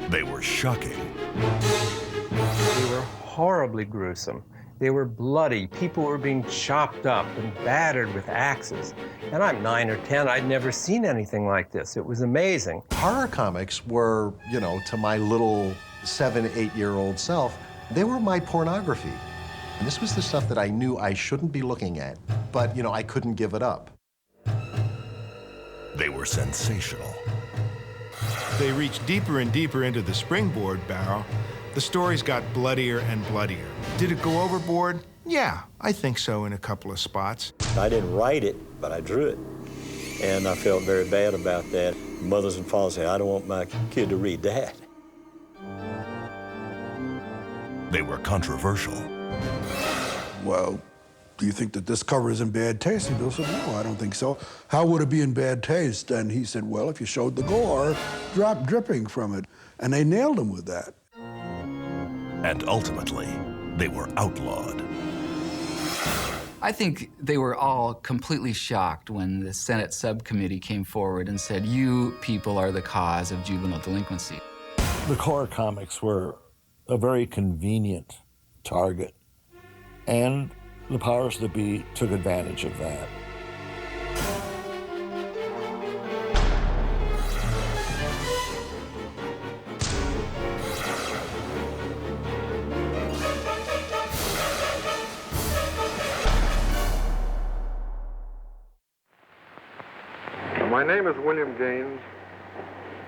They were shocking. They were horribly gruesome. They were bloody. People were being chopped up and battered with axes. And I'm 9 or 10. I'd never seen anything like this. It was amazing. Horror comics were, you know, to my little 7, 8-year-old self, they were my pornography. And this was the stuff that I knew I shouldn't be looking at, but, you know, I couldn't give it up. They were sensational. They reached deeper and deeper into the springboard barrel. The stories got bloodier and bloodier. Did it go overboard? Yeah, I think so in a couple of spots. I didn't write it, but I drew it. And I felt very bad about that. Mothers and fathers say, I don't want my kid to read that. They were controversial. Well, do you think that this cover is in bad taste? And Bill said, no, I don't think so. How would it be in bad taste? And he said, well, if you showed the gore dripping from it. And they nailed him with that. And ultimately, they were outlawed. I think they were all completely shocked when the Senate subcommittee came forward and said, you people are the cause of juvenile delinquency. The horror comics were a very convenient target, and the powers that be took advantage of that. My name is William Gaines.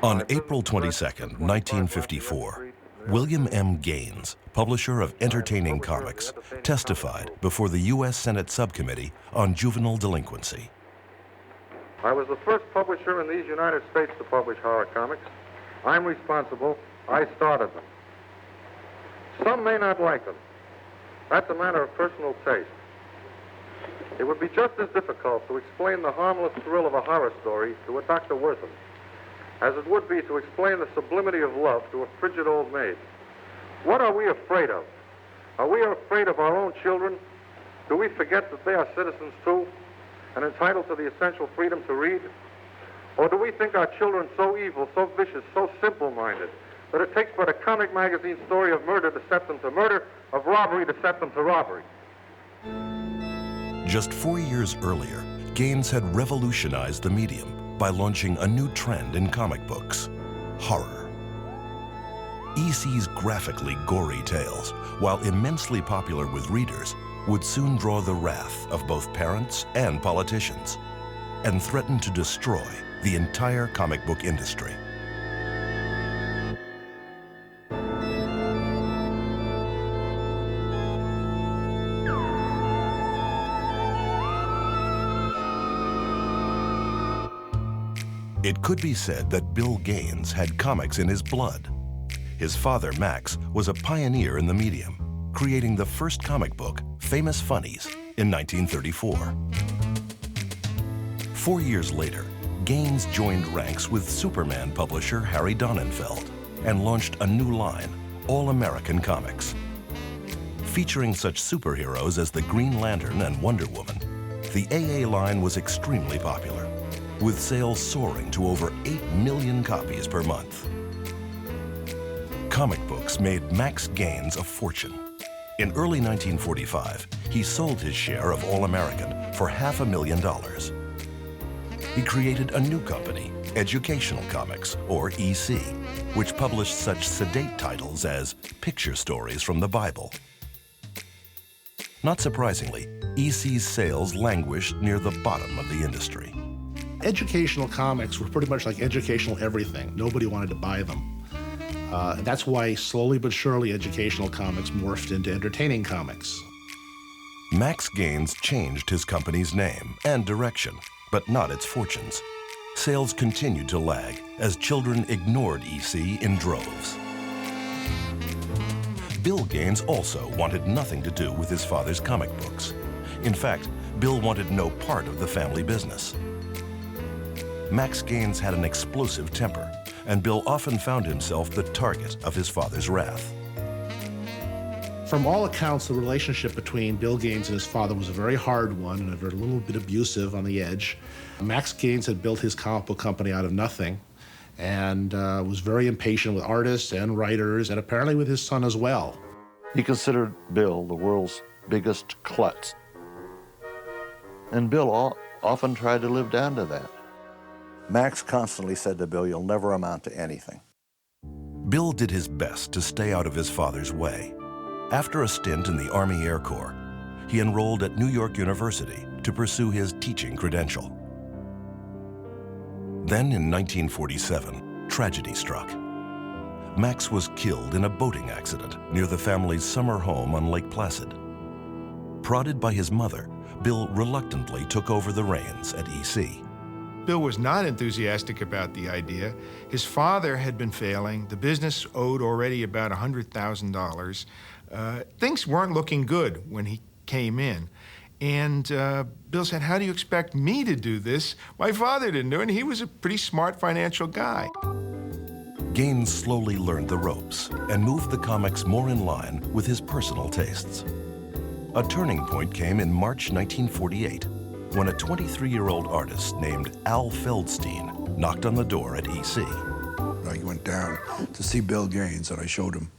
On April 22nd, 1954, William M. Gaines, publisher of entertaining comics, testified before the U.S. Senate Subcommittee on Juvenile Delinquency. I was the first publisher in these United States to publish horror comics. I'm responsible. I started them. Some may not like them. That's a matter of personal taste. It would be just as difficult to explain the harmless thrill of a horror story to a Dr. Wortham as it would be to explain the sublimity of love to a frigid old maid. What are we afraid of? Are we afraid of our own children? Do we forget that they are citizens too and entitled to the essential freedom to read? Or do we think our children so evil, so vicious, so simple-minded that it takes but a comic magazine story of murder to set them to murder, of robbery to set them to robbery? Just 4 years earlier, Gaines had revolutionized the medium by launching a new trend in comic books: horror. EC's graphically gory tales, while immensely popular with readers, would soon draw the wrath of both parents and politicians and threaten to destroy the entire comic book industry. It could be said that Bill Gaines had comics in his blood. His father, Max, was a pioneer in the medium, creating the first comic book, Famous Funnies, in 1934. 4 years later, Gaines joined ranks with Superman publisher Harry Donenfeld and launched a new line, All American Comics. Featuring such superheroes as the Green Lantern and Wonder Woman, the AA line was extremely popular, with sales soaring to over 8 million copies per month. Comic books made Max Gaines a fortune. In early 1945, he sold his share of All American for $500,000. He created a new company, Educational Comics, or EC, which published such sedate titles as Picture Stories from the Bible. Not surprisingly, EC's sales languished near the bottom of the industry. Educational comics were pretty much like educational everything. Nobody wanted to buy them. That's why slowly but surely educational comics morphed into entertaining comics. Max Gaines changed his company's name and direction, but not its fortunes. Sales continued to lag as children ignored EC in droves. Bill Gaines also wanted nothing to do with his father's comic books. In fact, Bill wanted no part of the family business. Max Gaines had an explosive temper, and Bill often found himself the target of his father's wrath. From all accounts, the relationship between Bill Gaines and his father was a very hard one and a little bit abusive on the edge. Max Gaines had built his comic book company out of nothing, and was very impatient with artists and writers, and apparently with his son as well. He considered Bill the world's biggest klutz. And Bill often tried to live down to that. Max constantly said to Bill, "You'll never amount to anything." Bill did his best to stay out of his father's way. After a stint in the Army Air Corps, he enrolled at New York University to pursue his teaching credential. Then in 1947, tragedy struck. Max was killed in a boating accident near the family's summer home on Lake Placid. Prodded by his mother, Bill reluctantly took over the reins at EC. Bill was not enthusiastic about the idea. His father had been failing. The business owed already about $100,000. Things weren't looking good when he came in. And Bill said, "How do you expect me to do this? My father didn't do it, and he was a pretty smart financial guy." Gaines slowly learned the ropes and moved the comics more in line with his personal tastes. A turning point came in March 1948 when a 23-year-old artist named Al Feldstein knocked on the door at EC. I went down to see Bill Gaines, and I showed him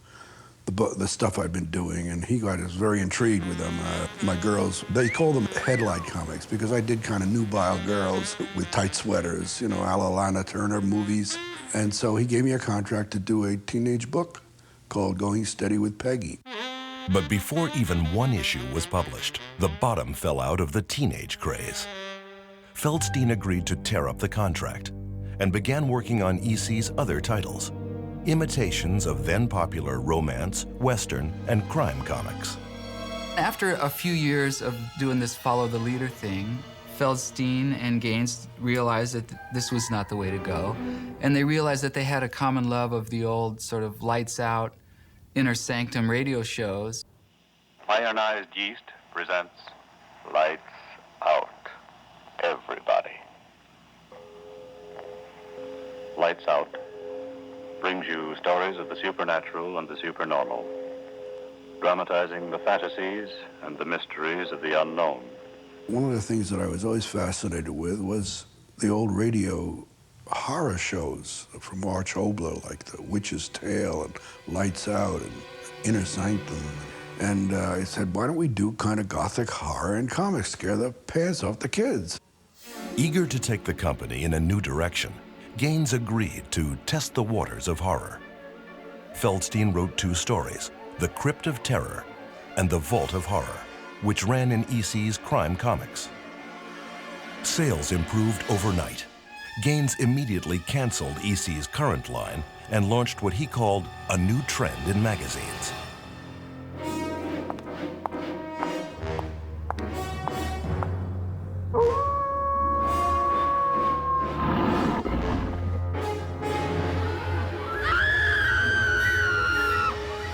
the stuff I'd been doing, and he was very intrigued with them. My girls, they call them headlight comics because I did kind of nubile girls with tight sweaters, you know, a la Lana Turner movies. And so he gave me a contract to do a teenage book called Going Steady with Peggy. But before even one issue was published, the bottom fell out of the teenage craze. Feldstein agreed to tear up the contract and began working on EC's other titles, imitations of then-popular romance, western, and crime comics. After a few years of doing this follow-the-leader thing, Feldstein and Gaines realized that this was not the way to go, and they realized that they had a common love of the old sort of lights-out, inner sanctum radio shows. Ionized Yeast presents Lights Out, Everybody. Lights Out brings you stories of the supernatural and the supernormal, dramatizing the fantasies and the mysteries of the unknown. One of the things that I was always fascinated with was the old radio horror shows from Arch Hobler, like The Witch's Tale and Lights Out and Inner Sanctum. And I said, why don't we do kind of gothic horror and comics, scare the pants off the kids? Eager to take the company in a new direction, Gaines agreed to test the waters of horror. Feldstein wrote two stories, The Crypt of Terror and The Vault of Horror, which ran in EC's crime comics. Sales improved overnight. Gaines immediately canceled EC's current line and launched what he called a new trend in magazines.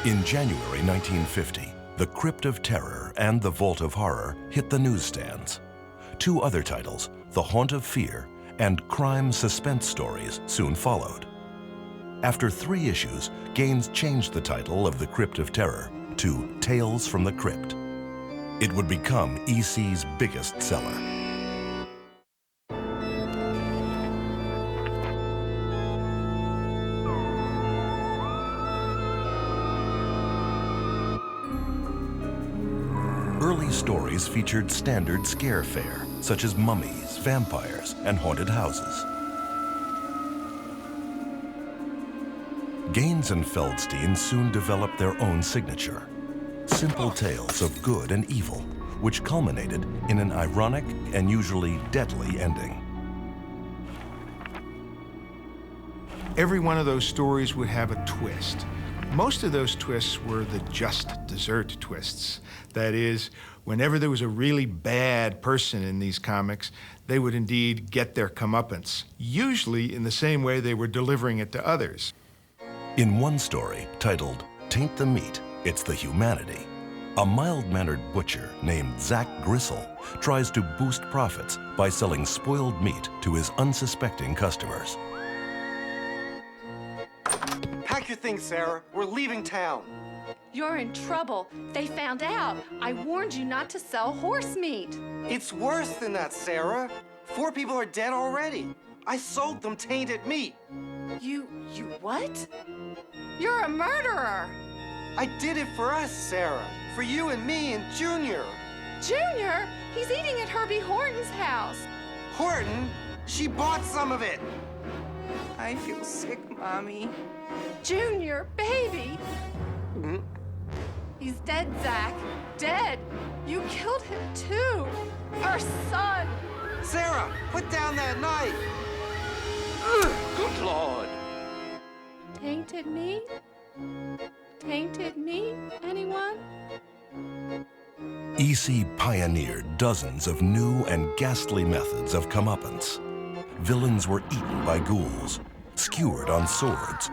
In January 1950, The Crypt of Terror and The Vault of Horror hit the newsstands. Two other titles, The Haunt of Fear and Crime Suspense Stories, soon followed. After 3 issues, Gaines changed the title of The Crypt of Terror to Tales from the Crypt. It would become EC's biggest seller. Early stories featured standard scare fare, such as mummies, vampires, and haunted houses. Gaines and Feldstein soon developed their own signature, simple tales of good and evil, which culminated in an ironic and usually deadly ending. Every one of those stories would have a twist. Most of those twists were the just dessert twists. That is, whenever there was a really bad person in these comics, they would indeed get their comeuppance, usually in the same way they were delivering it to others. In one story, titled Taint the Meat, It's the Humanity, a mild-mannered butcher named Zach Gristle tries to boost profits by selling spoiled meat to his unsuspecting customers. Pack your things, Sarah. We're leaving town. You're in trouble. They found out. I warned you not to sell horse meat. It's worse than that, Sarah. 4 people are dead already. I sold them tainted meat. You what? You're a murderer. I did it for us, Sarah. For you and me and Junior. Junior? He's eating at Herbie Horton's house. Horton? She bought some of it. I feel sick, Mommy. Junior, baby. He's dead, Zach. Dead. You killed him, too. Our son. Sarah, put down that knife. Good Lord. Tainted me? Tainted me? Anyone? E.C. pioneered dozens of new and ghastly methods of comeuppance. Villains were eaten by ghouls, skewered on swords,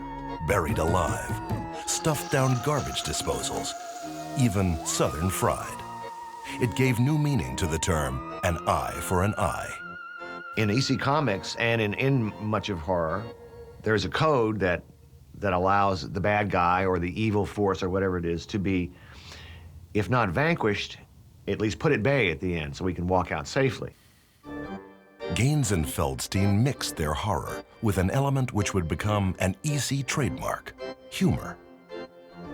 buried alive, stuffed down garbage disposals, even southern fried. It gave new meaning to the term, an eye for an eye. In EC Comics and in much of horror, there's a code that allows the bad guy or the evil force or whatever it is to be, if not vanquished, at least put at bay at the end so we can walk out safely. Gaines and Feldstein mixed their horror with an element which would become an EC trademark, humor.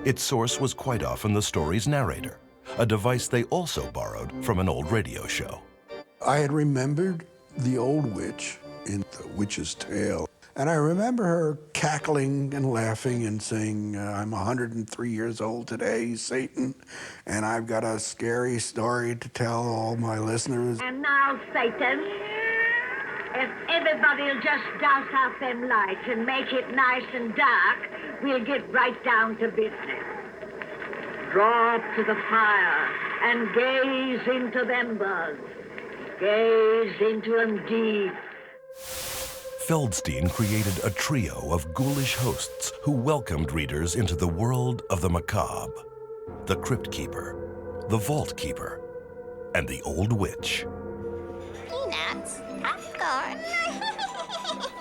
Its source was quite often the story's narrator, a device they also borrowed from an old radio show. I had remembered the old witch in The Witch's Tale, and I remember her cackling and laughing and saying, I'm 103 years old today, Satan, and I've got a scary story to tell all my listeners. And now, Satan, if everybody'll just douse out them lights and make it nice and dark, we'll get right down to business. Draw up to the fire and gaze into them bugs. Gaze into them deep. Feldstein created a trio of ghoulish hosts who welcomed readers into the world of the macabre, the Crypt Keeper, the Vault Keeper, and the Old Witch. Peanuts, popcorn.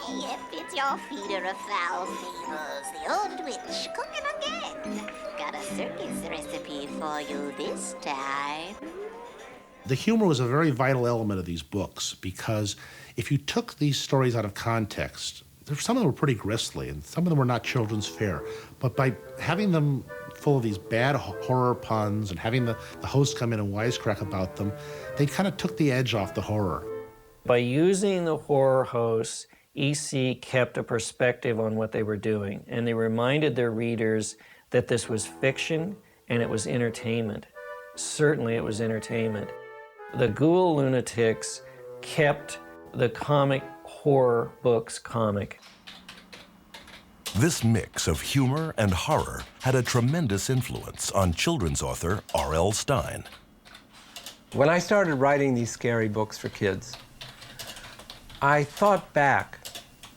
Yep, it's your feeder of foul flavors, the Old Witch cooking again. Got a circus recipe for you this time. The humor was a very vital element of these books because if you took these stories out of context, some of them were pretty grisly and some of them were not children's fare. But by having them full of these bad horror puns and having the host come in and wisecrack about them, they kind of took the edge off the horror. By using the horror hosts, EC kept a perspective on what they were doing, and they reminded their readers that this was fiction and it was entertainment. Certainly it was entertainment. The Ghoul Lunatics kept the comic horror books comic. This mix of humor and horror had a tremendous influence on children's author R.L. Stine. When I started writing these scary books for kids, I thought back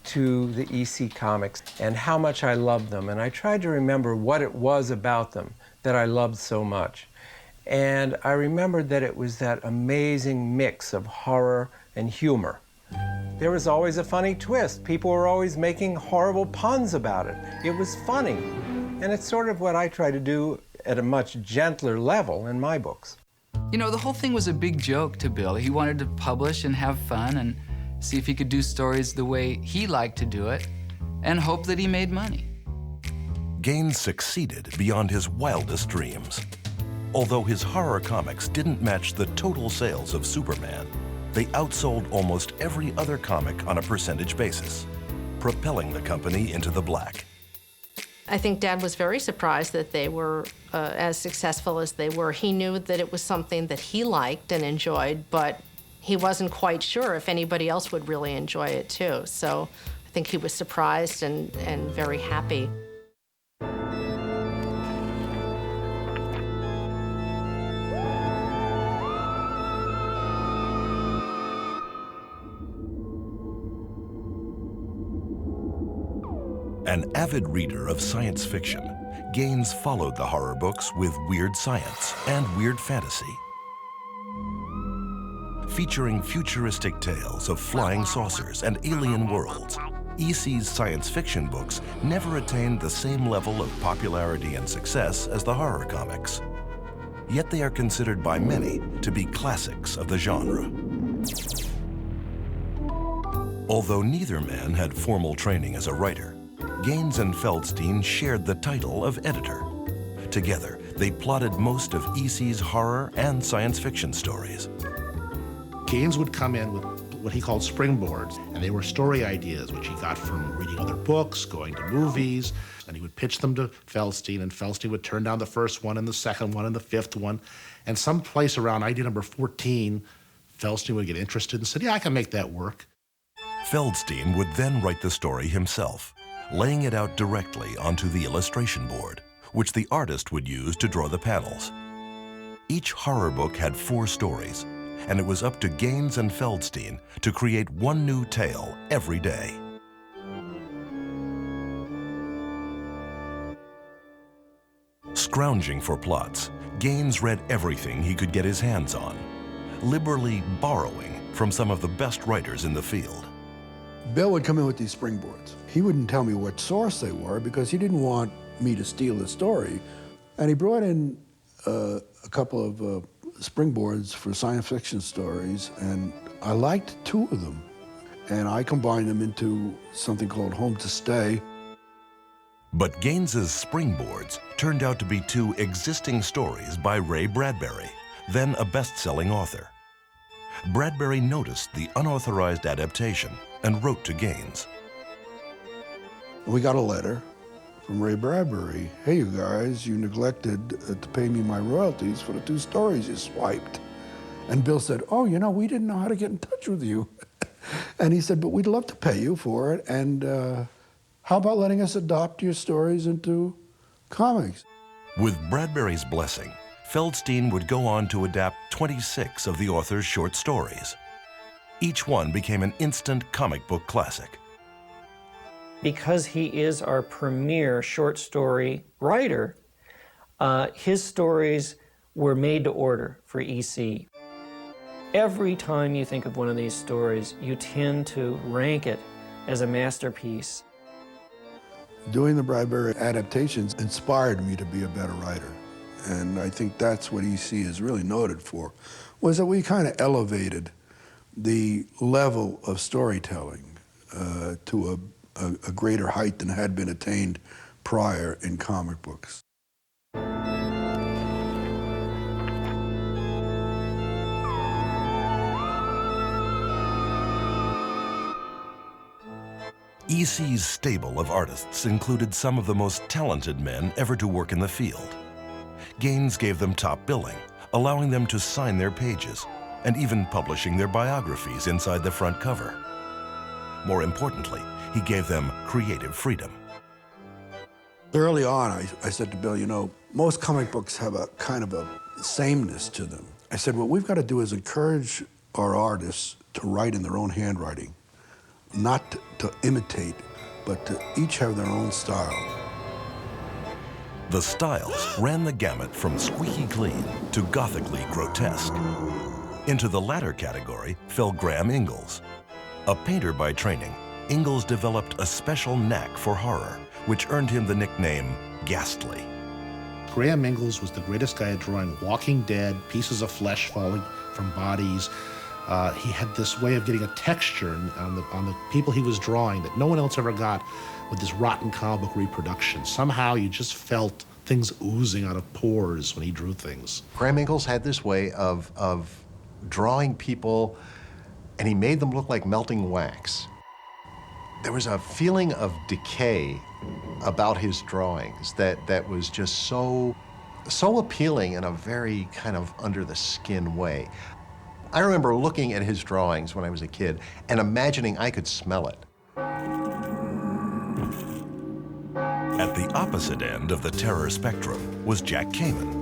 to the EC comics and how much I loved them, and I tried to remember what it was about them that I loved so much. And I remembered that it was that amazing mix of horror and humor. There was always a funny twist. People were always making horrible puns about it. It was funny. And it's sort of what I try to do at a much gentler level in my books. You know, the whole thing was a big joke to Bill. He wanted to publish and have fun and see if he could do stories the way he liked to do it and hope that he made money. Gaines succeeded beyond his wildest dreams. Although his horror comics didn't match the total sales of Superman, they outsold almost every other comic on a percentage basis, propelling the company into the black. I think Dad was very surprised that they were as successful as they were. He knew that it was something that he liked and enjoyed, but he wasn't quite sure if anybody else would really enjoy it too. So I think he was surprised and very happy. An avid reader of science fiction, Gaines followed the horror books with weird science and weird fantasy. Featuring futuristic tales of flying saucers and alien worlds, EC's science fiction books never attained the same level of popularity and success as the horror comics. Yet they are considered by many to be classics of the genre. Although neither man had formal training as a writer, Gaines and Feldstein shared the title of editor. Together, they plotted most of E.C.'s horror and science fiction stories. Gaines would come in with what he called springboards, and they were story ideas, which he got from reading other books, going to movies, and he would pitch them to Feldstein, and Feldstein would turn down the first one and the second one and the fifth one, and someplace around idea number 14, Feldstein would get interested and said, yeah, I can make that work. Feldstein would then write the story himself, laying it out directly onto the illustration board, which the artist would use to draw the panels. Each horror book had 4 stories, and it was up to Gaines and Feldstein to create one new tale every day. Scrounging for plots, Gaines read everything he could get his hands on, liberally borrowing from some of the best writers in the field. Bill would come in with these springboards. He wouldn't tell me what source they were because he didn't want me to steal the story. And he brought in a couple of springboards for science fiction stories, and I liked 2 of them. And I combined them into something called Home to Stay. But Gaines's springboards turned out to be 2 existing stories by Ray Bradbury, then a best-selling author. Bradbury noticed the unauthorized adaptation and wrote to Gaines. We got a letter from Ray Bradbury. Hey, you guys, you neglected to pay me my royalties for the 2 stories you swiped. And Bill said, oh, you know, we didn't know how to get in touch with you. And he said, but we'd love to pay you for it. And how about letting us adopt your stories into comics? With Bradbury's blessing, Feldstein would go on to adapt 26 of the author's short stories. Each one became an instant comic book classic. Because he is our premier short story writer, his stories were made to order for EC. Every time you think of one of these stories, you tend to rank it as a masterpiece. Doing the Bradbury adaptations inspired me to be a better writer. And I think that's what EC is really noted for, was that we kind of elevated the level of storytelling to a greater height than had been attained prior in comic books. EC's stable of artists included some of the most talented men ever to work in the field. Gaines gave them top billing, allowing them to sign their pages, and even publishing their biographies inside the front cover. More importantly, he gave them creative freedom. Early on, I said to Bill, you know, most comic books have a kind of a sameness to them. I said, what we've got to do is encourage our artists to write in their own handwriting, not to imitate, but to each have their own style. The styles ran the gamut from squeaky clean to gothically grotesque. Into the latter category fell Graham Ingalls. A painter by training, Ingalls developed a special knack for horror, which earned him the nickname Ghastly. Graham Ingalls was the greatest guy at drawing walking dead, pieces of flesh falling from bodies. He had this way of getting a texture on the people he was drawing that no one else ever got with this rotten comic book reproduction. Somehow you just felt things oozing out of pores when he drew things. Graham Ingalls had this way of drawing people, and he made them look like melting wax. There was a feeling of decay about his drawings that was just so appealing in a very kind of under-the-skin way. I remember looking at his drawings when I was a kid and imagining I could smell it. At the opposite end of the terror spectrum was Jack Kamen.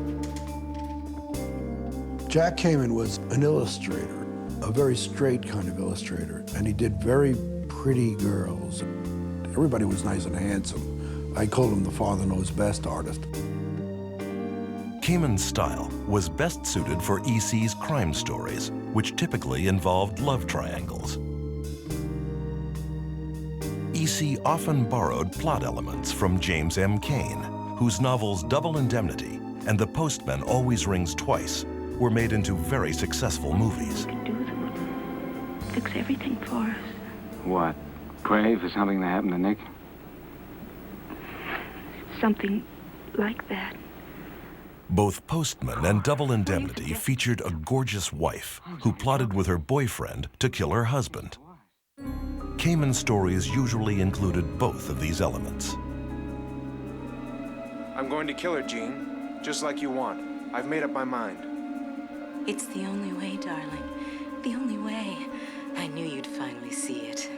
Jack Kamen was an illustrator, a very straight kind of illustrator, and he did very pretty girls. Everybody was nice and handsome. I called him the Father Knows Best artist. Kamen's style was best suited for EC's crime stories, which typically involved love triangles. EC often borrowed plot elements from James M. Cain, whose novels Double Indemnity and The Postman Always Rings Twice were made into very successful movies. Fix everything for us. What? Pray for something that happened to Nick? Something like that. Both Postman and Double Indemnity featured a gorgeous wife who plotted with her boyfriend to kill her husband. Cayman stories usually included both of these elements. I'm going to kill her, Jean, just like you want. I've made up my mind. It's the only way, darling. The only way. I knew you'd finally see it.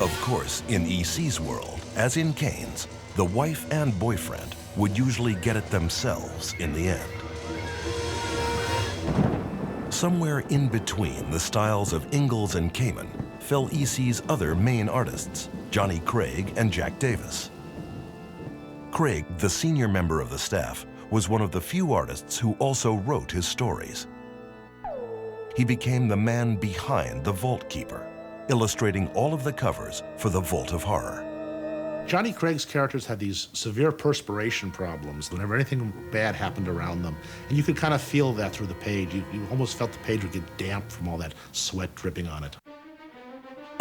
Of course, in EC's world, as in Kane's, the wife and boyfriend would usually get it themselves in the end. Somewhere in between the styles of Ingalls and Kamen fell EC's other main artists, Johnny Craig and Jack Davis. Craig, the senior member of the staff, was one of the few artists who also wrote his stories. He became the man behind the Vault Keeper, illustrating all of the covers for the Vault of Horror. Johnny Craig's characters had these severe perspiration problems whenever anything bad happened around them. And you could kind of feel that through the page. You almost felt the page would get damp from all that sweat dripping on it.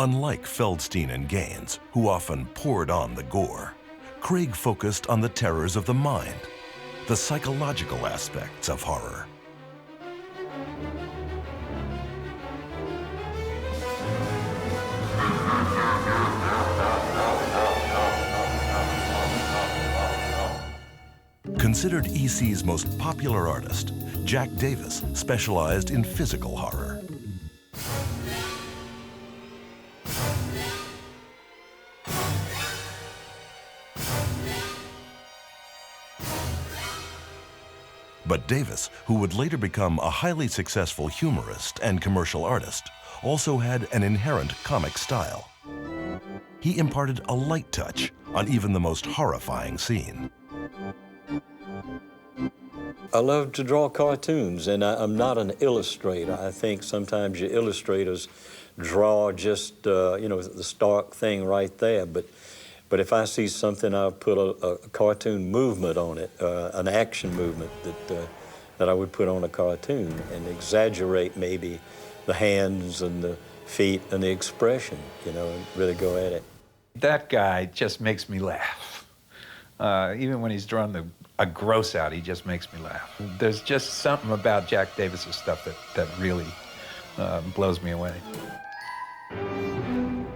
Unlike Feldstein and Gaines, who often poured on the gore, Craig focused on the terrors of the mind, the psychological aspects of horror. Considered EC's most popular artist, Jack Davis specialized in physical horror. But Davis, who would later become a highly successful humorist and commercial artist, also had an inherent comic style. He imparted a light touch on even the most horrifying scene. I love to draw cartoons, and I'm not an illustrator. I think sometimes your illustrators draw just, you know, the stark thing right there. But if I see something, I'll put a cartoon movement on it, an action movement that I would put on a cartoon and exaggerate maybe the hands and the feet and the expression, you know, and really go at it. That guy just makes me laugh. Even when he's drawn a gross out, he just makes me laugh. There's just something about Jack Davis's stuff that really blows me away.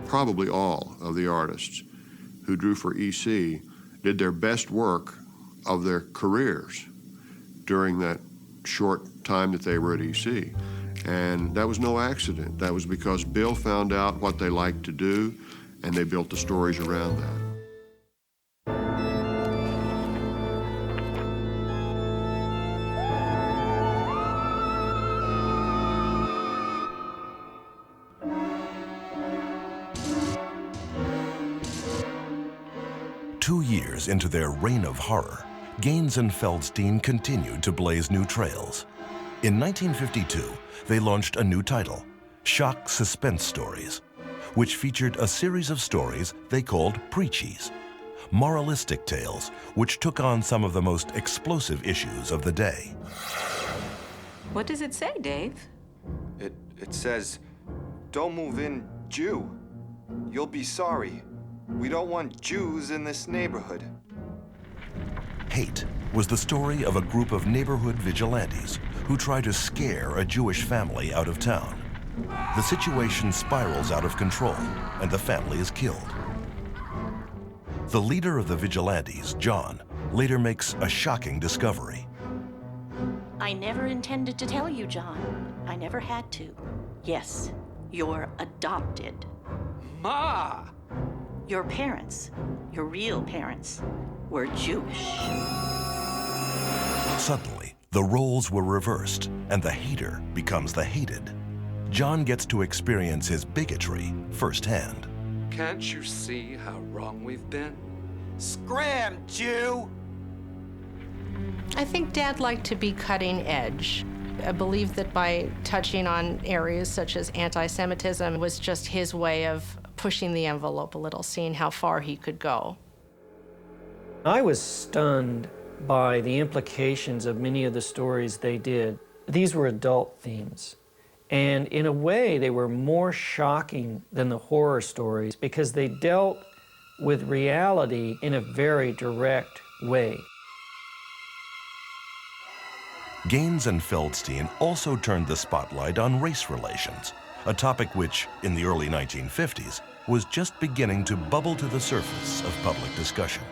Probably all of the artists who drew for EC did their best work of their careers during that short time that they were at EC. And that was no accident. That was because Bill found out what they liked to do, and they built the stories around that. 2 years into their reign of horror, Gaines and Feldstein continued to blaze new trails. In 1952, they launched a new title, Shock Suspense Stories, which featured a series of stories they called preachies, moralistic tales which took on some of the most explosive issues of the day. What does it say, Dave? It says, "Don't move in, Jew. You'll be sorry. We don't want Jews in this neighborhood." Hate was the story of a group of neighborhood vigilantes who try to scare a Jewish family out of town. The situation spirals out of control, and the family is killed. The leader of the vigilantes, John, later makes a shocking discovery. I never intended to tell you, John. I never had to. Yes, you're adopted. Ma! Your parents, your real parents, were Jewish. Suddenly, the roles were reversed, and the hater becomes the hated. John gets to experience his bigotry firsthand. Can't you see how wrong we've been? Scram, Jew! I think Dad liked to be cutting edge. I believe that by touching on areas such as anti-Semitism was just his way of pushing the envelope a little, seeing how far he could go. I was stunned by the implications of many of the stories they did. These were adult themes, And in a way, they were more shocking than the horror stories because they dealt with reality in a very direct way. Gaines and Feldstein also turned the spotlight on race relations, a topic which, in the early 1950s, was just beginning to bubble to the surface of public discussion.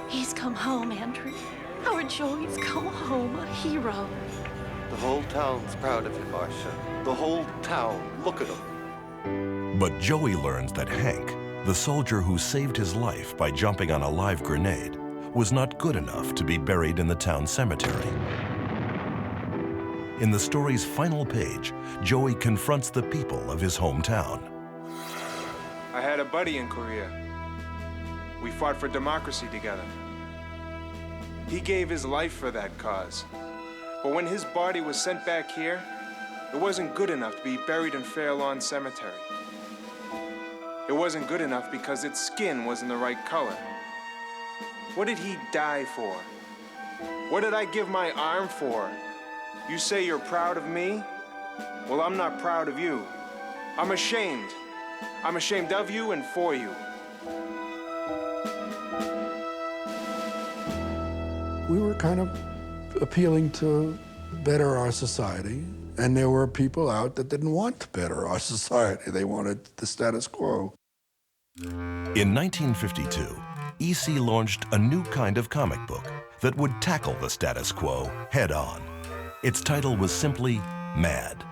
He's come home, Andrew. Our Joey's come home, a hero. The whole town's proud of him, Marcia. The whole town. Look at him. But Joey learns that Hank, the soldier who saved his life by jumping on a live grenade, was not good enough to be buried in the town cemetery. In the story's final page, Joey confronts the people of his hometown. I had a buddy in Korea. We fought for democracy together. He gave his life for that cause. But when his body was sent back here, it wasn't good enough to be buried in Fair Lawn Cemetery. It wasn't good enough because its skin wasn't the right color. What did he die for? What did I give my arm for? You say you're proud of me? Well, I'm not proud of you. I'm ashamed. I'm ashamed of you and for you. We were kind of appealing to better our society, and there were people out that didn't want to better our society. They wanted the status quo. In 1952, EC launched a new kind of comic book that would tackle the status quo head-on. Its title was simply Mad.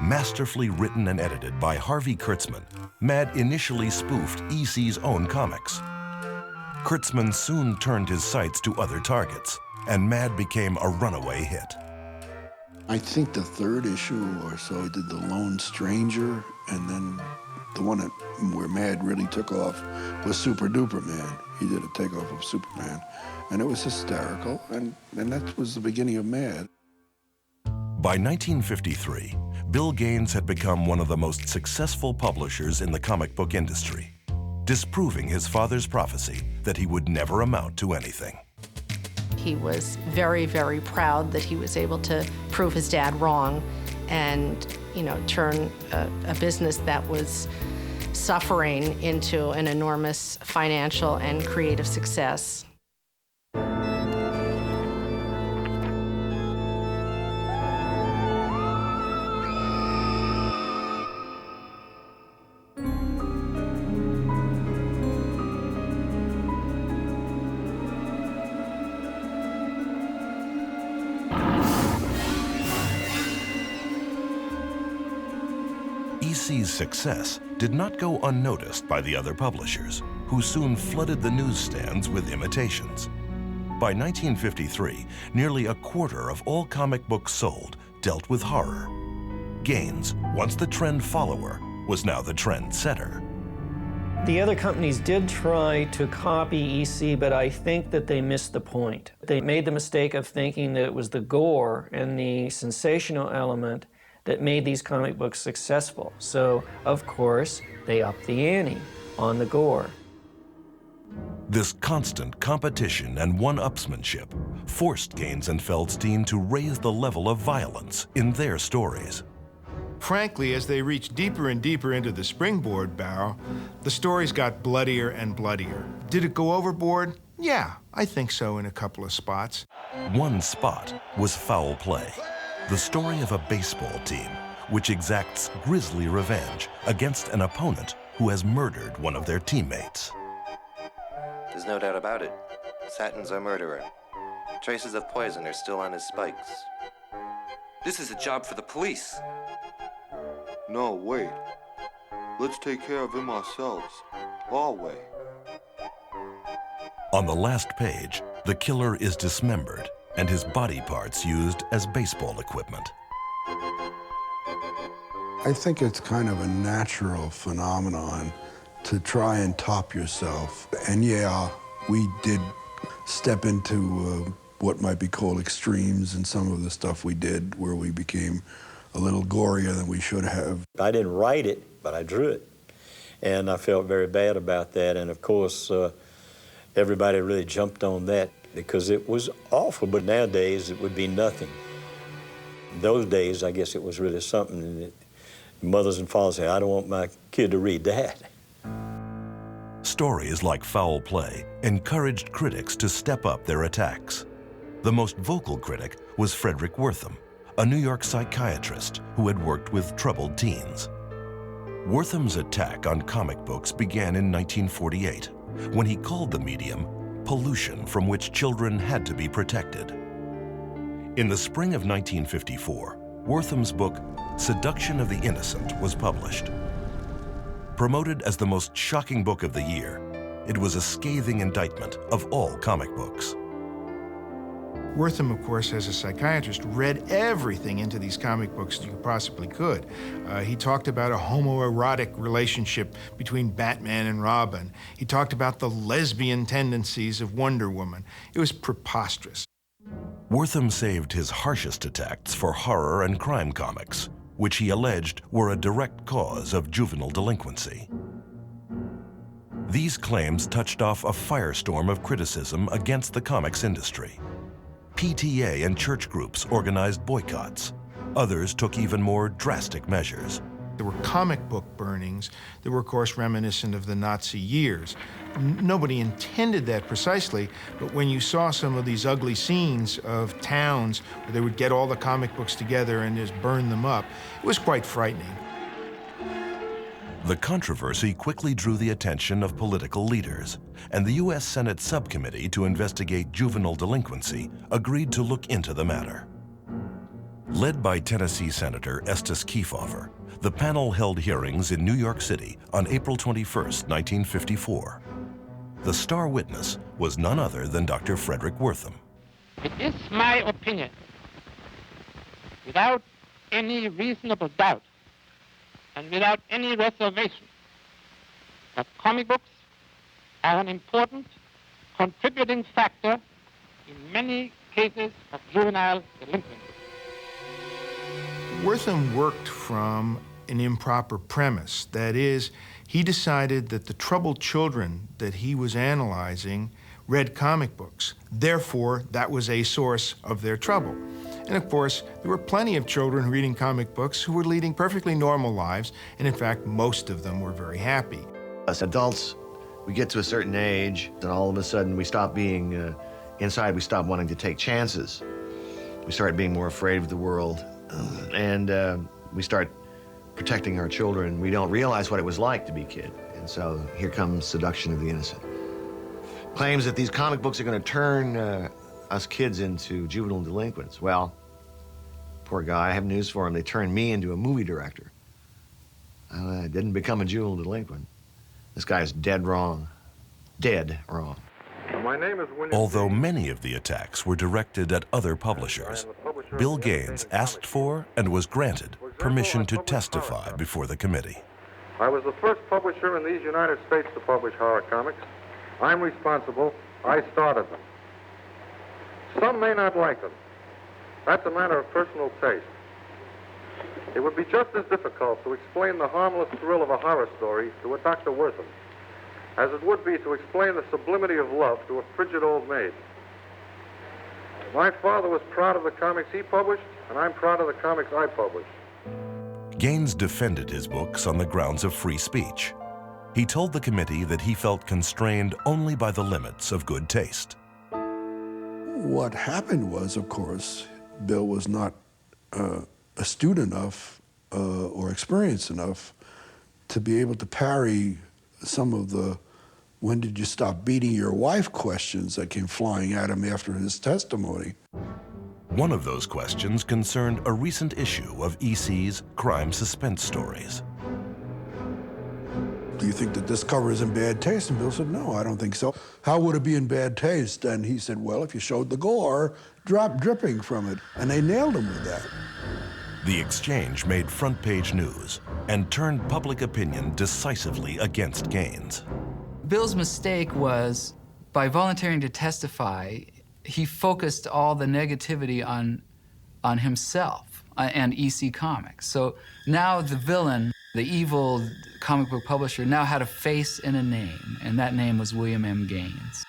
Masterfully written and edited by Harvey Kurtzman, Mad initially spoofed EC's own comics. Kurtzman soon turned his sights to other targets, and Mad became a runaway hit. I think the third issue or so did The Lone Stranger, and then the one where Mad really took off was Super Duper Man. He did a takeoff of Superman, and it was hysterical, and that was the beginning of Mad. By 1953, Bill Gaines had become one of the most successful publishers in the comic book industry, disproving his father's prophecy that he would never amount to anything. He was very, very proud that he was able to prove his dad wrong and, turn a business that was suffering into an enormous financial and creative success. EC's success did not go unnoticed by the other publishers, who soon flooded the newsstands with imitations. By 1953, nearly a quarter of all comic books sold dealt with horror. Gaines, once the trend follower, was now the trend setter. The other companies did try to copy EC, but I think that they missed the point. They made the mistake of thinking that it was the gore and the sensational element that made these comic books successful. So, of course, they upped the ante on the gore. This constant competition and one-upsmanship forced Gaines and Feldstein to raise the level of violence in their stories. Frankly, as they reached deeper and deeper into the springboard barrel, the stories got bloodier and bloodier. Did it go overboard? Yeah, I think so in a couple of spots. One spot was Foul Play, the story of a baseball team which exacts grisly revenge against an opponent who has murdered one of their teammates. There's no doubt about it. Satin's our murderer. Traces of poison are still on his spikes. This is a job for the police. No, wait. Let's take care of him ourselves. Our way. On the last page, the killer is dismembered and his body parts used as baseball equipment. I think it's kind of a natural phenomenon to try and top yourself. And yeah, we did step into what might be called extremes in some of the stuff we did, where we became a little gorier than we should have. I didn't write it, but I drew it. And I felt very bad about that. And of course, everybody really jumped on that because it was awful, but nowadays it would be nothing. Those days, I guess it was really something that mothers and fathers say, I don't want my kid to read that. Stories like Foul Play encouraged critics to step up their attacks. The most vocal critic was Frederick Wortham, a New York psychiatrist who had worked with troubled teens. Wortham's attack on comic books began in 1948, when he called the medium pollution from which children had to be protected. In the spring of 1954, Wortham's book, Seduction of the Innocent, was published. Promoted as the most shocking book of the year, it was a scathing indictment of all comic books. Wortham, of course, as a psychiatrist, read everything into these comic books you possibly could. He talked about a homoerotic relationship between Batman and Robin. He talked about the lesbian tendencies of Wonder Woman. It was preposterous. Wortham saved his harshest attacks for horror and crime comics, which he alleged were a direct cause of juvenile delinquency. These claims touched off a firestorm of criticism against the comics industry. PTA and church groups organized boycotts. Others took even more drastic measures. There were comic book burnings that were, of course, reminiscent of the Nazi years. Nobody intended that precisely, but when you saw some of these ugly scenes of towns where they would get all the comic books together and just burn them up, it was quite frightening. The controversy quickly drew the attention of political leaders, and the U.S. Senate Subcommittee to investigate juvenile delinquency agreed to look into the matter. Led by Tennessee Senator Estes Kefauver, the panel held hearings in New York City on April 21, 1954. The star witness was none other than Dr. Frederick Wortham. It is my opinion, without any reasonable doubt and without any reservation, that comic books are an important contributing factor in many cases of juvenile delinquency. Wortham worked from an improper premise. That is, he decided that the troubled children that he was analyzing read comic books. Therefore, that was a source of their trouble. And of course, there were plenty of children reading comic books who were leading perfectly normal lives, and in fact, most of them were very happy. As adults, we get to a certain age, and all of a sudden we stop being inside, we stop wanting to take chances. We start being more afraid of the world, and we start protecting our children. We don't realize what it was like to be a kid. And so here comes Seduction of the Innocent. Claims that these comic books are going to turn us kids into juvenile delinquents. Well, poor guy, I have news for him. They turned me into a movie director. I didn't become a juvenile delinquent. This guy is dead wrong. Dead wrong. My name is William. Although many of the attacks were directed at other publishers, Bill Gaines asked for and was granted permission to testify before the committee. I was the first publisher in these United States to publish horror comics. I'm responsible. I started them. Some may not like them. That's a matter of personal taste. It would be just as difficult to explain the harmless thrill of a horror story to a Dr. Wortham as it would be to explain the sublimity of love to a frigid old maid. My father was proud of the comics he published, and I'm proud of the comics I published. Gaines defended his books on the grounds of free speech. He told the committee that he felt constrained only by the limits of good taste. What happened was, of course, Bill was not astute enough or experienced enough to be able to parry some of the "when did you stop beating your wife" questions that came flying at him after his testimony. One of those questions concerned a recent issue of EC's crime suspense stories. Do you think that this cover is in bad taste? And Bill said, no, I don't think so. How would it be in bad taste? And he said, well, if you showed the gore dripping from it. And they nailed him with that. The exchange made front-page news and turned public opinion decisively against Gaines. Bill's mistake was, by volunteering to testify, he focused all the negativity on himself and EC Comics. So now the villain, the evil comic book publisher, now had a face and a name, and that name was William M. Gaines.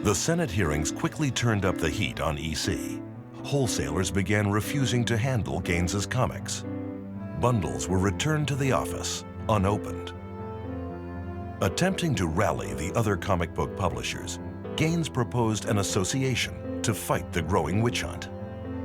The Senate hearings quickly turned up the heat on EC. wholesalers began refusing to handle Gaines's comics. Bundles were returned to the office, unopened. Attempting to rally the other comic book publishers, Gaines proposed an association to fight the growing witch hunt.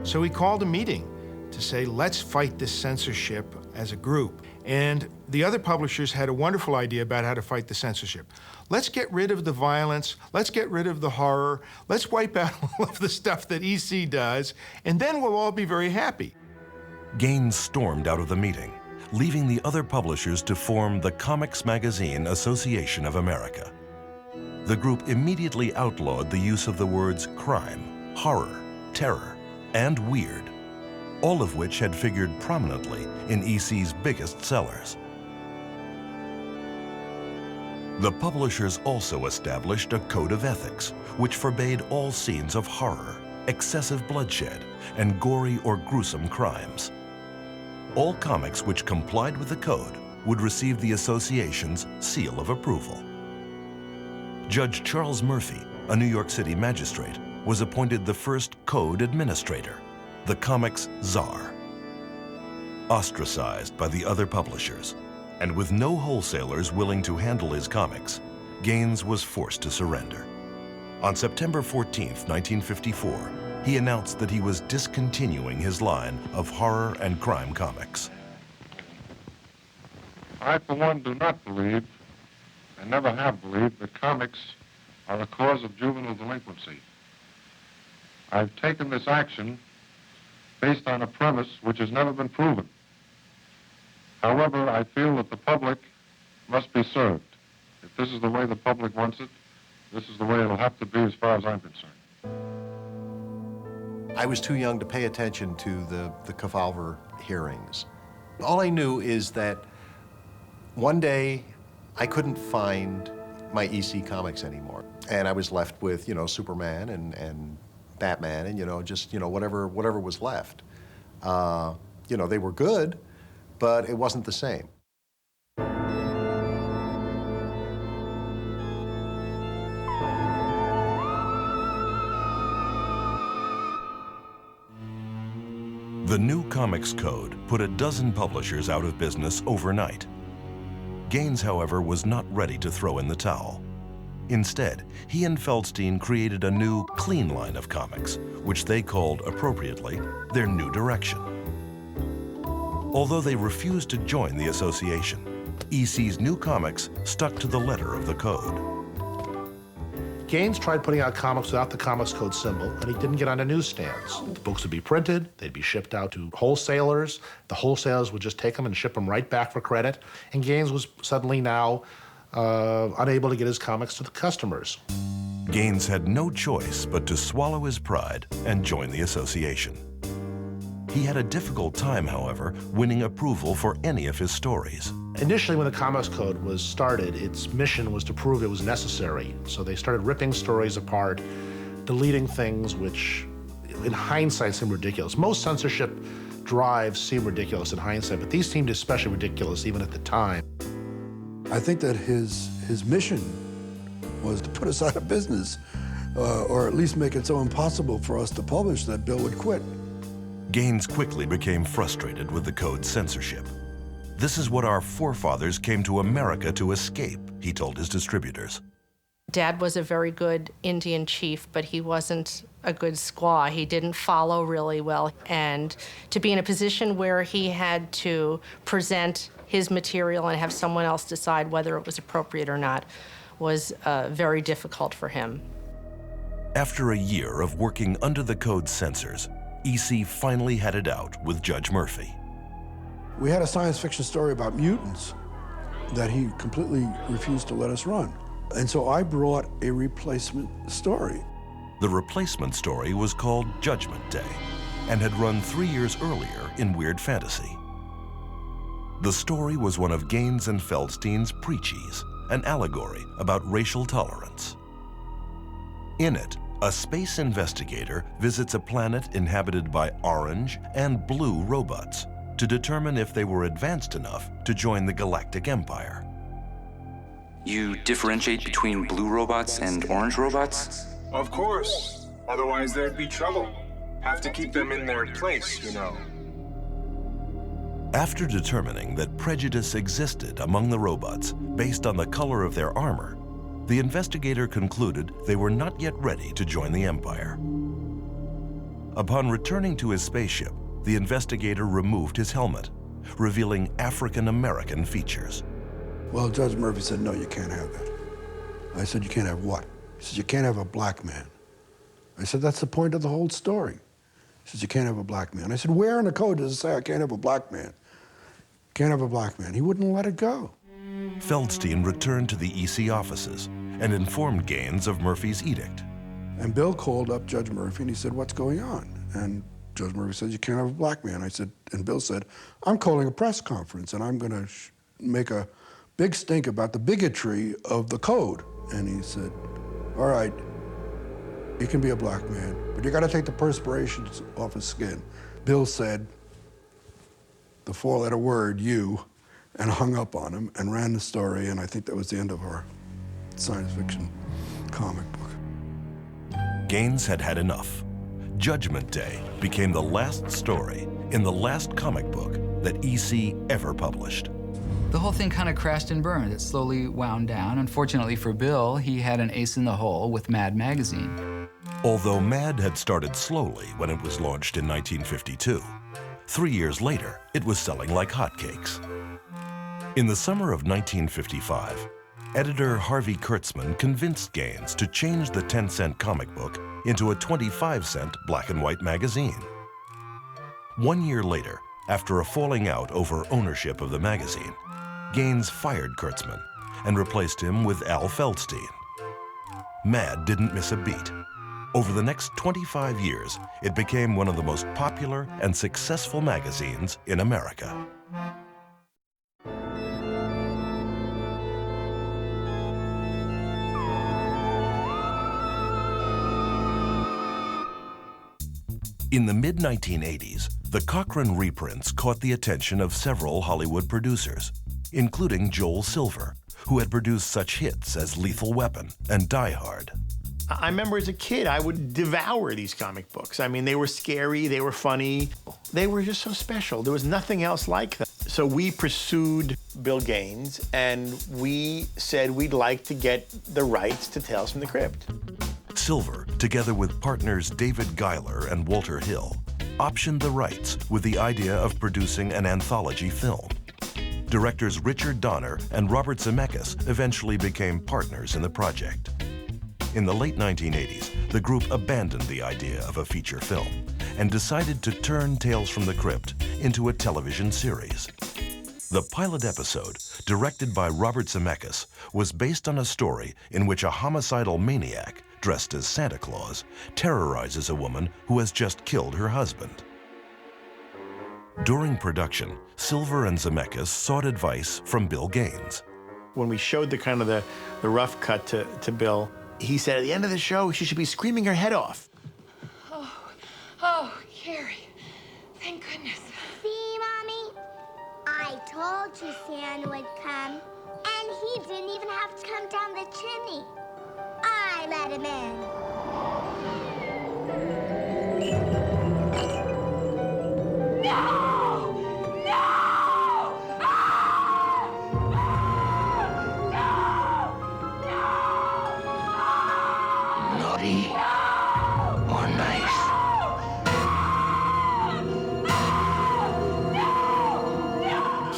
So he called a meeting to say, let's fight this censorship as a group. And the other publishers had a wonderful idea about how to fight the censorship. Let's get rid of the violence, let's get rid of the horror, let's wipe out all of the stuff that EC does, and then we'll all be very happy. Gaines stormed out of the meeting, leaving the other publishers to form the Comics Magazine Association of America. The group immediately outlawed the use of the words crime, horror, terror, and weird, all of which had figured prominently in EC's biggest sellers. The publishers also established a code of ethics, which forbade all scenes of horror, excessive bloodshed, and gory or gruesome crimes. All comics which complied with the code would receive the association's seal of approval. Judge Charles Murphy, a New York City magistrate, was appointed the first code administrator, the comics czar. Ostracized by the other publishers, and with no wholesalers willing to handle his comics, Gaines was forced to surrender. On September 14, 1954, he announced that he was discontinuing his line of horror and crime comics. I, for one, do not believe, and never have believed, that comics are a cause of juvenile delinquency. I've taken this action based on a premise which has never been proven. However, I feel that the public must be served. If this is the way the public wants it, this is the way it'll have to be as far as I'm concerned. I was too young to pay attention to the Kefauver hearings. All I knew is that one day I couldn't find my EC comics anymore. And I was left with, Superman and Batman and, just, whatever was left. They were good, but it wasn't the same. The new Comics Code put a dozen publishers out of business overnight. Gaines, however, was not ready to throw in the towel. Instead, he and Feldstein created a new, clean line of comics, which they called, appropriately, their New Direction. Although they refused to join the association, EC's new comics stuck to the letter of the code. Gaines tried putting out comics without the Comics Code symbol, and he didn't get onto newsstands. The books would be printed, they'd be shipped out to wholesalers. The wholesalers would just take them and ship them right back for credit, and Gaines was suddenly now unable to get his comics to the customers. Gaines had no choice but to swallow his pride and join the association. He had a difficult time, however, winning approval for any of his stories. Initially, when the Comics Code was started, its mission was to prove it was necessary. So they started ripping stories apart, deleting things which, in hindsight, seem ridiculous. Most censorship drives seem ridiculous in hindsight, but these seemed especially ridiculous even at the time. I think that his mission was to put us out of business, or at least make it so impossible for us to publish that Bill would quit. Gaines quickly became frustrated with the code's censorship. This is what our forefathers came to America to escape, he told his distributors. Dad was a very good Indian chief, but he wasn't a good squaw. He didn't follow really well. And to be in a position where he had to present his material and have someone else decide whether it was appropriate or not was very difficult for him. After a year of working under the code's censors, EC finally had it out with Judge Murphy. We had a science fiction story about mutants that he completely refused to let us run. And so I brought a replacement story. The replacement story was called Judgment Day and had run 3 years earlier in Weird Fantasy. The story was one of Gaines and Feldstein's Preachies, an allegory about racial tolerance. In it, a space investigator visits a planet inhabited by orange and blue robots to determine if they were advanced enough to join the Galactic Empire. You differentiate between blue robots and orange robots? Of course. Otherwise, there'd be trouble. Have to keep them in their place, you know. After determining that prejudice existed among the robots based on the color of their armor, the investigator concluded they were not yet ready to join the Empire. Upon returning to his spaceship, the investigator removed his helmet, revealing African-American features. Well, Judge Murphy said, no, you can't have that. I said, you can't have what? He said, you can't have a black man. I said, that's the point of the whole story. He says, you can't have a black man. I said, where in the code does it say I can't have a black man? Can't have a black man. He wouldn't let it go. Feldstein returned to the EC offices and informed Gaines of Murphy's edict. And Bill called up Judge Murphy and he said, what's going on? And Judge Murphy said, you can't have a black man. I said, and Bill said, I'm calling a press conference and I'm going to make a big stink about the bigotry of the code. And he said, all right, he can be a black man, but you got to take the perspiration off his skin. Bill said the four-letter word, you, and hung up on him and ran the story, and I think that was the end of our science fiction comic book. Gaines had had enough. Judgment Day became the last story in the last comic book that EC ever published. The whole thing kind of crashed and burned. It slowly wound down. Unfortunately for Bill, he had an ace in the hole with Mad magazine. Although Mad had started slowly when it was launched in 1952, 3 years later, it was selling like hotcakes. In the summer of 1955, editor Harvey Kurtzman convinced Gaines to change the 10-cent comic book into a 25-cent black and white magazine. 1 year later, after a falling out over ownership of the magazine, Gaines fired Kurtzman and replaced him with Al Feldstein. Mad didn't miss a beat. Over the next 25 years, it became one of the most popular and successful magazines in America. In the mid-1980s, the Cochrane reprints caught the attention of several Hollywood producers, including Joel Silver, who had produced such hits as Lethal Weapon and Die Hard. I remember as a kid, I would devour these comic books. I mean, they were scary, they were funny. They were just so special. There was nothing else like them. So we pursued Bill Gaines, and we said we'd like to get the rights to Tales from the Crypt. Silver, together with partners David Giler and Walter Hill, optioned the rights with the idea of producing an anthology film. Directors Richard Donner and Robert Zemeckis eventually became partners in the project. In the late 1980s, the group abandoned the idea of a feature film and decided to turn Tales from the Crypt into a television series. The pilot episode, directed by Robert Zemeckis, was based on a story in which a homicidal maniac dressed as Santa Claus terrorizes a woman who has just killed her husband. During production, Silver and Zemeckis sought advice from Bill Gaines. When we showed the rough cut to Bill, he said at the end of the show, she should be screaming her head off. Oh, Carrie, thank goodness. See, Mommy? I told you Santa would come, and he didn't even have to come down the chimney. I let him in. No! Naughty or nice?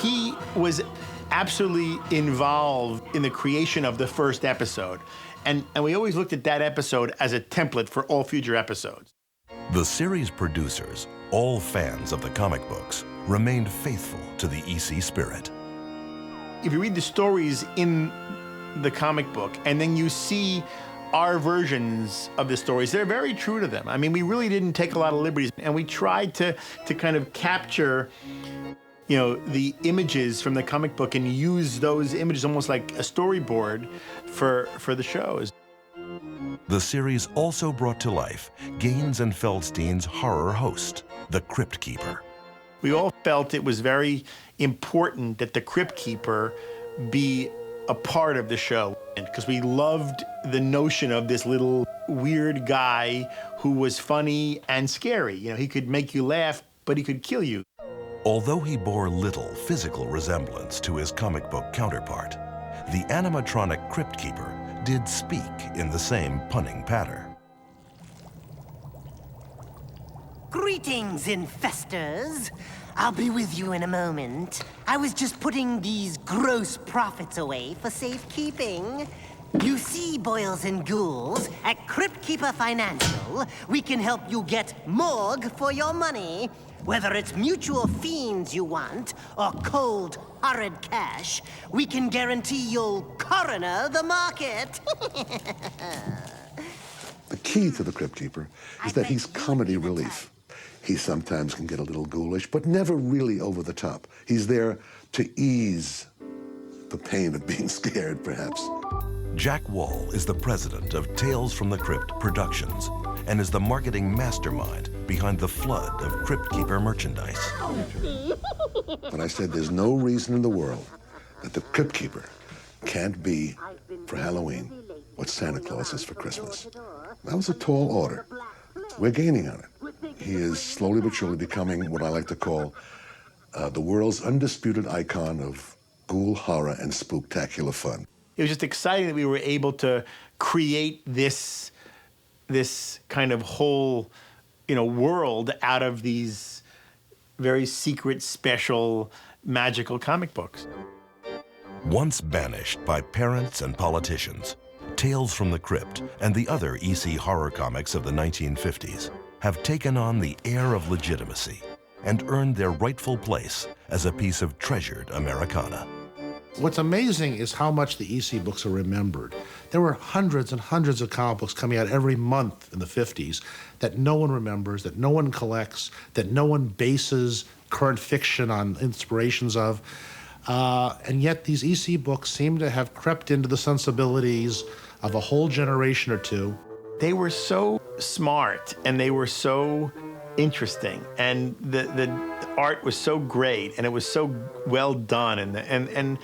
He was absolutely involved in the creation of the first episode. And we always looked at that episode as a template for all future episodes. The series producers, all fans of the comic books, remained faithful to the EC spirit. If you read the stories in the comic book and then you see our versions of the stories, they're very true to them. I mean, we really didn't take a lot of liberties, and we tried to kind of capture, you know, the images from the comic book and use those images almost like a storyboard for the shows. The series also brought to life Gaines and Feldstein's horror host, the Crypt Keeper. We all felt it was very important that the Crypt Keeper be a part of the show because we loved the notion of this little weird guy who was funny and scary. You know, he could make you laugh, but he could kill you. Although he bore little physical resemblance to his comic book counterpart, the animatronic Crypt Keeper did speak in the same punning patter. Greetings, infestors. I'll be with you in a moment. I was just putting these gross profits away for safekeeping. You see, boils and ghouls, at Crypt Keeper Financial, we can help you get morgue for your money. Whether it's mutual fiends you want, or cold, horrid cash, we can guarantee you'll coroner the market. The key to the Crypt Keeper is that he's comedy relief. He sometimes can get a little ghoulish, but never really over the top. He's there to ease the pain of being scared, perhaps. Jack Wall is the president of Tales from the Crypt Productions and is the marketing mastermind behind the flood of Crypt Keeper merchandise. But I said there's no reason in the world that the Crypt Keeper can't be, for Halloween, what Santa Claus is for Christmas. That was a tall order. We're gaining on it. He is slowly but surely becoming what I like to call the world's undisputed icon of ghoul horror and spooktacular fun. It was just exciting that we were able to create this kind of whole, world out of these very secret, special, magical comic books. Once banished by parents and politicians, Tales from the Crypt and the other EC horror comics of the 1950s have taken on the air of legitimacy and earned their rightful place as a piece of treasured Americana. What's amazing is how much the EC books are remembered. There were hundreds and hundreds of comic books coming out every month in the 50s that no one remembers, that no one collects, that no one bases current fiction on inspirations of. And yet these EC books seem to have crept into the sensibilities of a whole generation or two. They were so smart and they were so interesting, and the art was so great, and it was so well done, and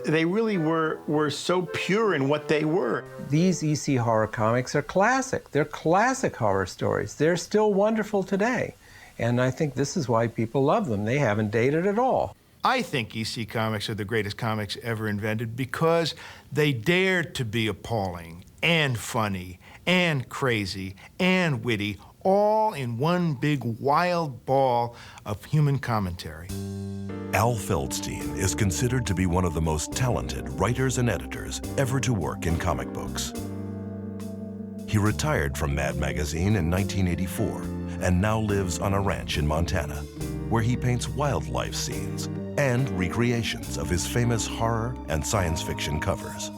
they really were so pure in what they were. These EC horror comics are classic. They're classic horror stories. They're still wonderful today, and I think this is why people love them. They haven't dated at all. I think EC comics are the greatest comics ever invented because they dared to be appalling and funny and crazy and witty, all in one big wild ball of human commentary. Al Feldstein is considered to be one of the most talented writers and editors ever to work in comic books. He retired from Mad Magazine in 1984 and now lives on a ranch in Montana, where he paints wildlife scenes and recreations of his famous horror and science fiction covers.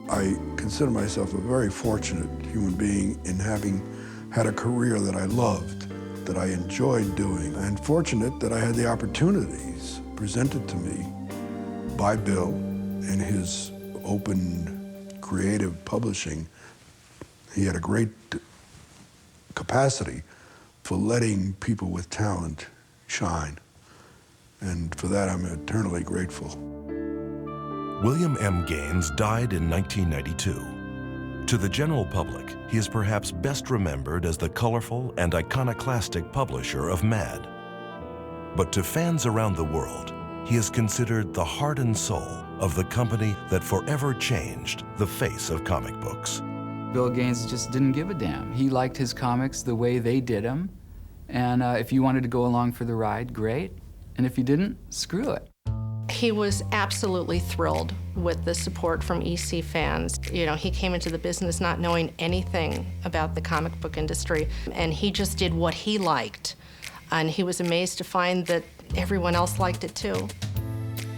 I consider myself a very fortunate human being in having had a career that I loved, that I enjoyed doing, and fortunate that I had the opportunities presented to me by Bill in his open, creative publishing. He had a great capacity for letting people with talent shine, and for that I'm eternally grateful. William M. Gaines died in 1992. To the general public, he is perhaps best remembered as the colorful and iconoclastic publisher of Mad. But to fans around the world, he is considered the heart and soul of the company that forever changed the face of comic books. Bill Gaines just didn't give a damn. He liked his comics the way they did them, and if you wanted to go along for the ride, great. And if you didn't, screw it. He was absolutely thrilled with the support from EC fans. He came into the business not knowing anything about the comic book industry, and he just did what he liked. And he was amazed to find that everyone else liked it too.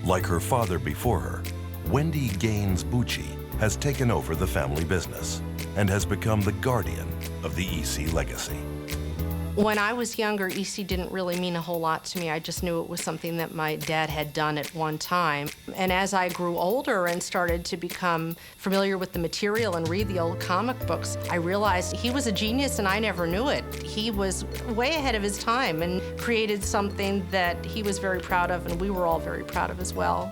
Like her father before her, Wendy Gaines Bucci has taken over the family business and has become the guardian of the EC legacy. When I was younger, EC didn't really mean a whole lot to me. I just knew it was something that my dad had done at one time. And as I grew older and started to become familiar with the material and read the old comic books, I realized he was a genius and I never knew it. He was way ahead of his time and created something that he was very proud of and we were all very proud of as well.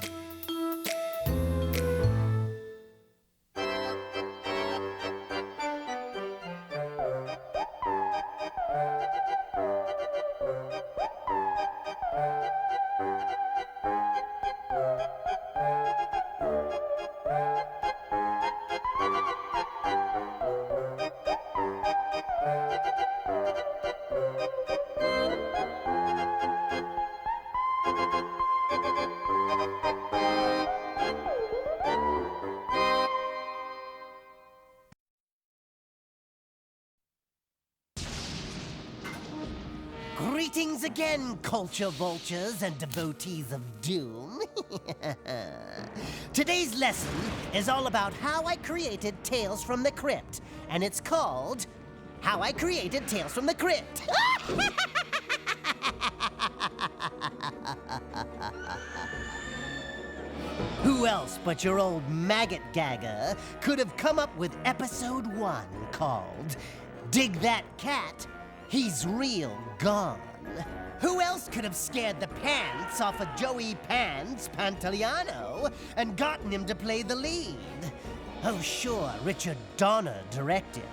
Greetings again, culture vultures and devotees of doom. Today's lesson is all about how I created Tales from the Crypt, and it's called How I Created Tales from the Crypt. Who else but your old maggot gagger could have come up with episode 1 called Dig That Cat, He's Real Gone? Who else could have scared the pants off of Joey Pants Pantoliano and gotten him to play the lead? Oh sure, Richard Donner directed,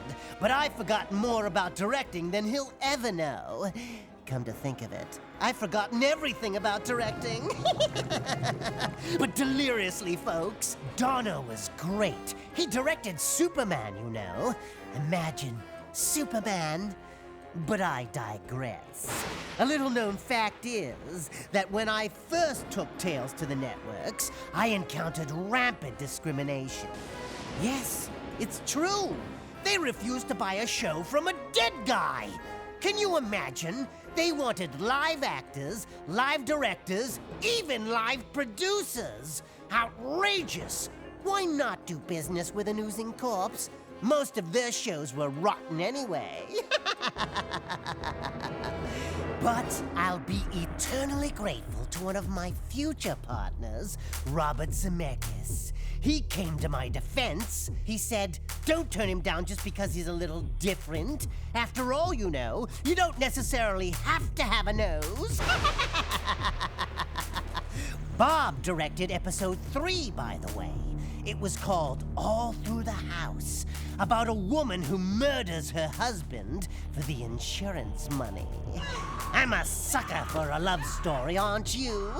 but I've forgotten more about directing than he'll ever know. Come to think of it, I've forgotten everything about directing. But deliriously, folks, Donner was great. He directed Superman, you know. Imagine Superman. But I digress. A little known fact is that when I first took Tales to the networks, I encountered rampant discrimination. Yes, it's true. They refused to buy a show from a dead guy. Can you imagine? They wanted live actors, live directors, even live producers. Outrageous! Why not do business with an oozing corpse? Most of their shows were rotten anyway. But I'll be eternally grateful to one of my future partners, Robert Zemeckis. He came to my defense. He said, don't turn him down just because he's a little different. After all, you know, you don't necessarily have to have a nose. Bob directed episode 3, by the way. It was called All Through the House, about a woman who murders her husband for the insurance money. I'm a sucker for a love story, aren't you?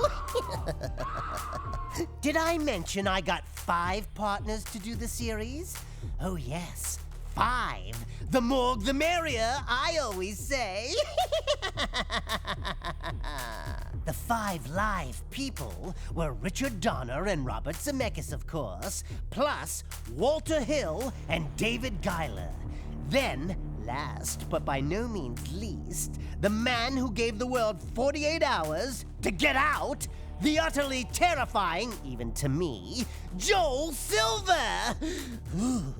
Did I mention I got 5 partners to do the series? Oh yes, 5. The more the merrier, I always say. The 5 live people were Richard Donner and Robert Zemeckis, of course, plus Walter Hill and David Giler. Then, last but by no means least, the man who gave the world 48 hours to get out, the utterly terrifying, even to me, Joel Silver. Ooh.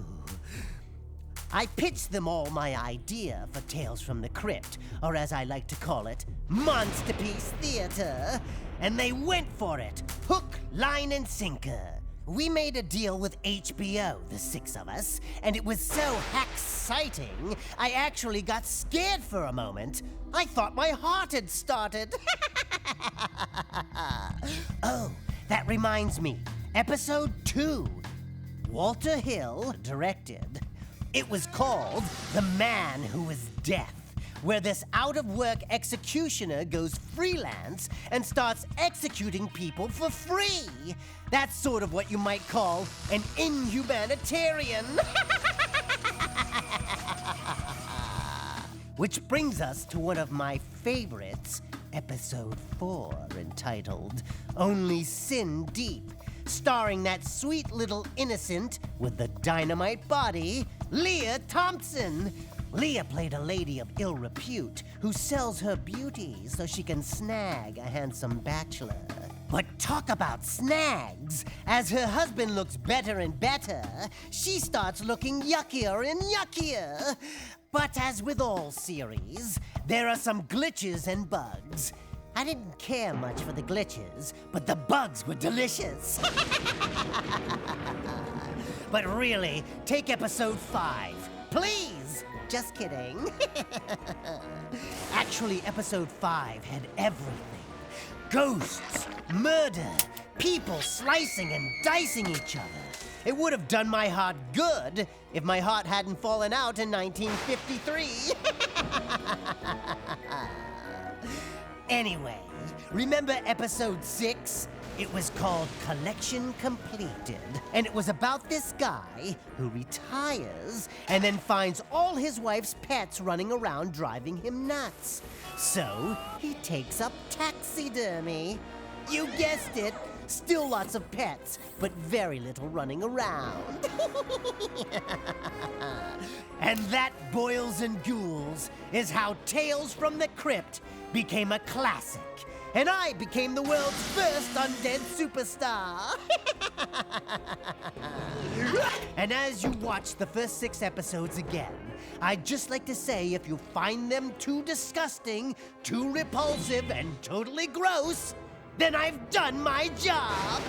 I pitched them all my idea for Tales from the Crypt, or as I like to call it, Monsterpiece Theater, and they went for it, hook, line, and sinker. We made a deal with HBO, the 6 of us, and it was so exciting, I actually got scared for a moment. I thought my heart had started. Oh, that reminds me, episode 2, Walter Hill directed. It was called The Man Who Was Death, where this out-of-work executioner goes freelance and starts executing people for free. That's sort of what you might call an inhumanitarian. Which brings us to one of my favorites, episode 4, entitled Only Sin Deep, starring that sweet little innocent with the dynamite body, Leah Thompson. Leah played a lady of ill repute who sells her beauty so she can snag a handsome bachelor. But talk about snags! As her husband looks better and better, she starts looking yuckier and yuckier. But as with all series, there are some glitches and bugs. I didn't care much for the glitches, but the bugs were delicious. But really, take episode 5, please. Just kidding. Actually, episode 5 had everything. Ghosts, murder, people slicing and dicing each other. It would have done my heart good if my heart hadn't fallen out in 1953. Anyway, remember episode 6? It was called Collection Completed, and it was about this guy who retires and then finds all his wife's pets running around driving him nuts. So he takes up taxidermy. You guessed it. Still lots of pets, but very little running around. And that, boils and ghouls, is how Tales from the Crypt became a classic. And I became the world's first undead superstar. And as you watch the first 6 episodes again, I'd just like to say if you find them too disgusting, too repulsive, and totally gross, then I've done my job.